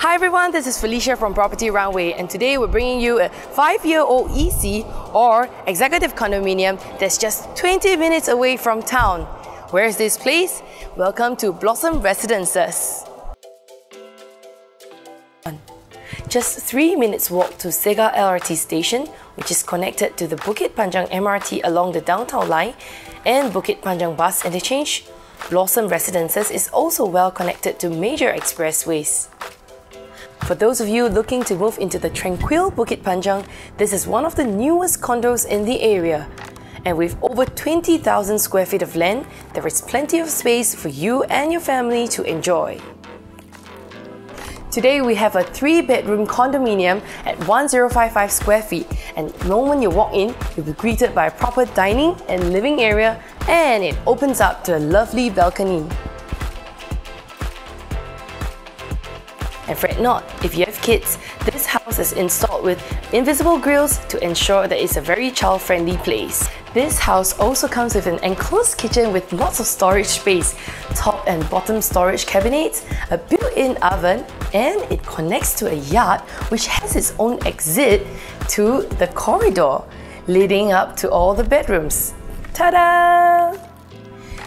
Hi everyone, this is Felicia from Property Runway, and today we're bringing you a 5-year-old EC or executive condominium that's just 20 minutes away from town. Where is this place? Welcome to Blossom Residences. Just 3 minutes walk to Segar LRT station, which is connected to the Bukit Panjang MRT along the downtown line and Bukit Panjang bus interchange. Blossom Residences is also well connected to major expressways. For those of you looking to move into the tranquil Bukit Panjang, this is one of the newest condos in the area. And with over 20,000 square feet of land, there is plenty of space for you and your family to enjoy. Today we have a 3-bedroom condominium at 1055 square feet, and the moment you walk in, you'll be greeted by a proper dining and living area, and it opens up to a lovely balcony. And fret not, if you have kids, this house is installed with invisible grills to ensure that it's a very child-friendly place. This house also comes with an enclosed kitchen with lots of storage space, top and bottom storage cabinets, a built-in oven, and it connects to a yard which has its own exit to the corridor leading up to all the bedrooms. Ta-da!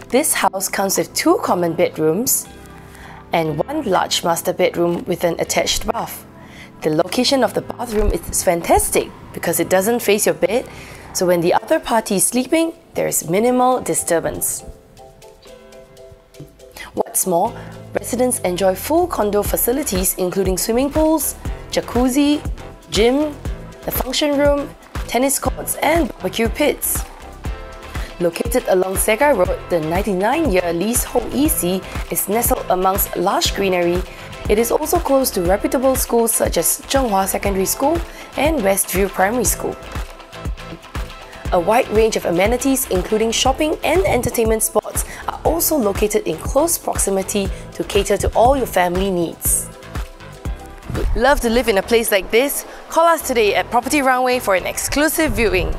This house comes with 2 common bedrooms and 1 large master bedroom with an attached bath. The location of the bathroom is fantastic because it doesn't face your bed, so when the other party is sleeping, there is minimal disturbance. What's more, residents enjoy full condo facilities including swimming pools, jacuzzi, gym, the function room, tennis courts and barbecue pits. Located along Segar Road, the 99-year leasehold EC is nestled amongst lush greenery. It is also close to reputable schools such as Zhenghua Secondary School and Westview Primary School. A wide range of amenities including shopping and entertainment spots are also located in close proximity to cater to all your family needs. Love to live in a place like this? Call us today at Property Runway for an exclusive viewing.